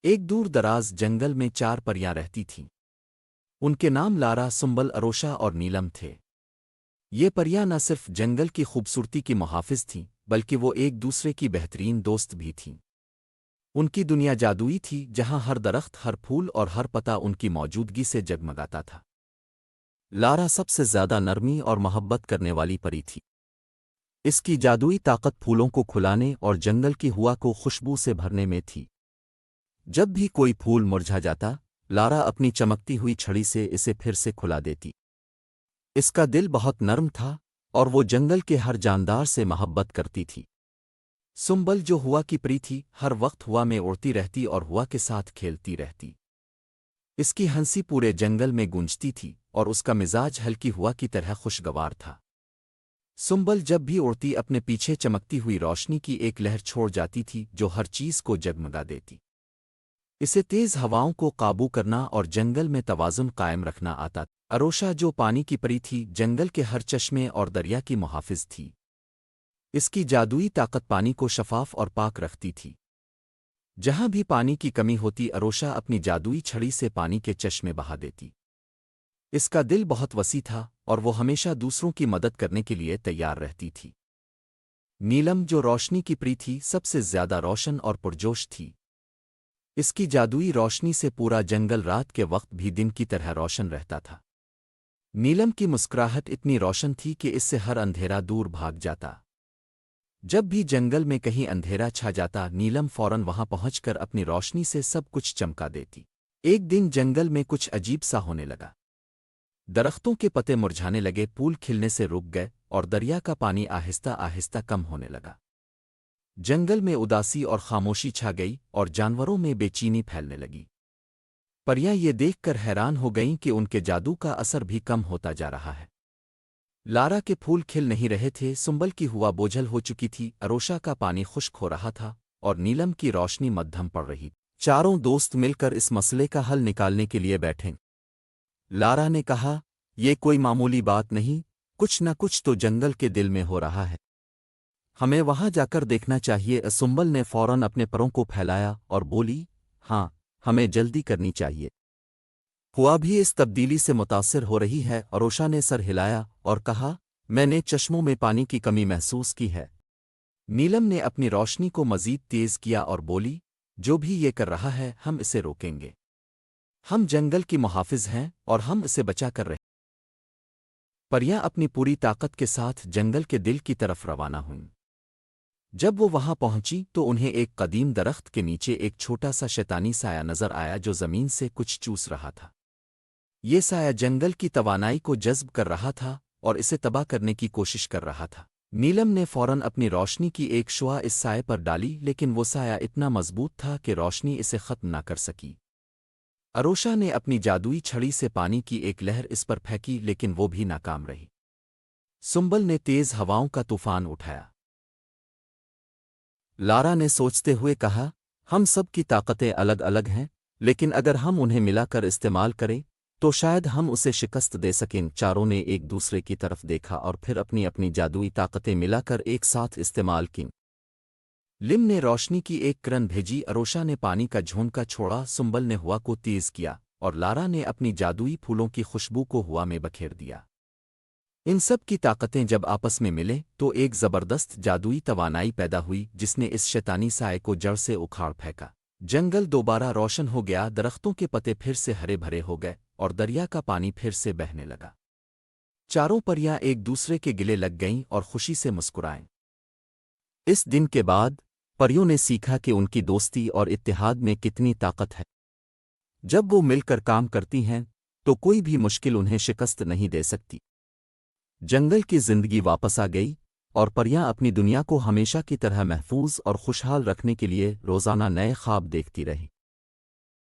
ایک دور دراز جنگل میں 4 پریاں رہتی تھیں۔ ان کے نام لارا، سنبل، اروشا اور نیلم تھے۔ یہ پریاں نہ صرف جنگل کی خوبصورتی کی محافظ تھیں بلکہ وہ ایک دوسرے کی بہترین دوست بھی تھیں۔ ان کی دنیا جادوئی تھی جہاں ہر درخت، ہر پھول اور ہر پتا ان کی موجودگی سے جگمگاتا تھا۔ لارا سب سے زیادہ نرمی اور محبت کرنے والی پری تھی۔ اس کی جادوئی طاقت پھولوں کو کھلانے اور جنگل کی ہوا کو خوشبو سے بھرنے میں تھی۔ جب بھی کوئی پھول مرجھا جاتا، لارا اپنی چمکتی ہوئی چھڑی سے اسے پھر سے کھلا دیتی۔ اس کا دل بہت نرم تھا اور وہ جنگل کے ہر جاندار سے محبت کرتی تھی۔ سنبل جو ہوا کی پری تھی، ہر وقت ہوا میں اڑتی رہتی اور ہوا کے ساتھ کھیلتی رہتی۔ اس کی ہنسی پورے جنگل میں گونجتی تھی اور اس کا مزاج ہلکی ہوا کی طرح خوشگوار تھا۔ سنبل جب بھی اڑتی اپنے پیچھے چمکتی ہوئی روشنی کی ایک لہر چھوڑ جاتی تھی جو ہر چیز کو جگمگا دیتی۔ اسے تیز ہواؤں کو قابو کرنا اور جنگل میں توازن قائم رکھنا آتا تھا۔ اروشا جو پانی کی پری تھی، جنگل کے ہر چشمے اور دریا کی محافظ تھی۔ اس کی جادوئی طاقت پانی کو شفاف اور پاک رکھتی تھی۔ جہاں بھی پانی کی کمی ہوتی، اروشا اپنی جادوئی چھڑی سے پانی کے چشمے بہا دیتی۔ اس کا دل بہت وسیع تھا اور وہ ہمیشہ دوسروں کی مدد کرنے کے لیے تیار رہتی تھی۔ نیلم جو روشنی کی پری تھی، سب سے زیادہ روشن اور پرجوش تھی۔ اس کی جادوئی روشنی سے پورا جنگل رات کے وقت بھی دن کی طرح روشن رہتا تھا۔ نیلم کی مسکراہٹ اتنی روشن تھی کہ اس سے ہر اندھیرا دور بھاگ جاتا۔ جب بھی جنگل میں کہیں اندھیرا چھا جاتا، نیلم فوراً وہاں پہنچ کر اپنی روشنی سے سب کچھ چمکا دیتی۔ ایک دن جنگل میں کچھ عجیب سا ہونے لگا۔ درختوں کے پتے مرجھانے لگے، پھول کھلنے سے رک گئے اور دریا کا پانی آہستہ آہستہ کم ہونے لگا۔ جنگل میں اداسی اور خاموشی چھا گئی اور جانوروں میں بے چینی پھیلنے لگی۔ پریاں یہ دیکھ کر حیران ہو گئیں کہ ان کے جادو کا اثر بھی کم ہوتا جا رہا ہے۔ لارا کے پھول کھل نہیں رہے تھے، سنبل کی ہوا بوجھل ہو چکی تھی، اروشا کا پانی خشک ہو رہا تھا اور نیلم کی روشنی مدھم پڑ رہی۔ چاروں دوست مل کر اس مسئلے کا حل نکالنے کے لیے بیٹھیں۔ لارا نے کہا، یہ کوئی معمولی بات نہیں، کچھ نہ کچھ تو جنگل کے دل میں ہو رہا ہے۔ ہمیں وہاں جا کر دیکھنا چاہیے۔ سنبل نے فوراً اپنے پروں کو پھیلایا اور بولی، ہاں، ہمیں جلدی کرنی چاہیے۔ ہوا بھی اس تبدیلی سے متاثر ہو رہی ہے۔ اروشا نے سر ہلایا اور کہا، میں نے چشموں میں پانی کی کمی محسوس کی ہے۔ نیلم نے اپنی روشنی کو مزید تیز کیا اور بولی، جو بھی یہ کر رہا ہے ہم اسے روکیں گے۔ ہم جنگل کی محافظ ہیں اور ہم اسے بچا کر رہے۔ پریاں اپنی پوری طاقت کے ساتھ جنگل کے دل کی طرف روانہ ہوئیں۔ جب وہ وہاں پہنچی تو انہیں ایک قدیم درخت کے نیچے ایک چھوٹا سا شیطانی سایہ نظر آیا جو زمین سے کچھ چوس رہا تھا۔ یہ سایہ جنگل کی توانائی کو جذب کر رہا تھا اور اسے تباہ کرنے کی کوشش کر رہا تھا۔ نیلم نے فوراً اپنی روشنی کی ایک شعاع اس سائے پر ڈالی، لیکن وہ سایہ اتنا مضبوط تھا کہ روشنی اسے ختم نہ کر سکی۔ اروشا نے اپنی جادوئی چھڑی سے پانی کی ایک لہر اس پر پھینکی، لیکن وہ بھی ناکام رہی۔ سنبل نے تیز ہواؤں کا طوفان اٹھایا۔ لارا نے سوچتے ہوئے کہا، ہم سب کی طاقتیں الگ الگ ہیں، لیکن اگر ہم انہیں ملا کر استعمال کریں تو شاید ہم اسے شکست دے سکیں۔ چاروں نے ایک دوسرے کی طرف دیکھا اور پھر اپنی اپنی جادوئی طاقتیں ملا کر ایک ساتھ استعمال کیں۔ لم نے روشنی کی ایک کرن بھیجی، اروشا نے پانی کا جھونکا چھوڑا، سنبل نے ہوا کو تیز کیا اور لارا نے اپنی جادوئی پھولوں کی خوشبو کو ہوا میں بکھیر دیا۔ ان سب کی طاقتیں جب آپس میں ملیں تو ایک زبردست جادوئی توانائی پیدا ہوئی جس نے اس شیطانی سائے کو جڑ سے اکھاڑ پھینکا۔ جنگل دوبارہ روشن ہو گیا، درختوں کے پتے پھر سے ہرے بھرے ہو گئے اور دریا کا پانی پھر سے بہنے لگا۔ چاروں پریاں ایک دوسرے کے گلے لگ گئیں اور خوشی سے مسکرائیں۔ اس دن کے بعد پریوں نے سیکھا کہ ان کی دوستی اور اتحاد میں کتنی طاقت ہے۔ جب وہ مل کر کام کرتی ہیں تو کوئی بھی مشکل انہیں شکست نہیں دے سکتی۔ جنگل کی زندگی واپس آ گئی اور پریاں اپنی دنیا کو ہمیشہ کی طرح محفوظ اور خوشحال رکھنے کے لیے روزانہ نئے خواب دیکھتی رہیں۔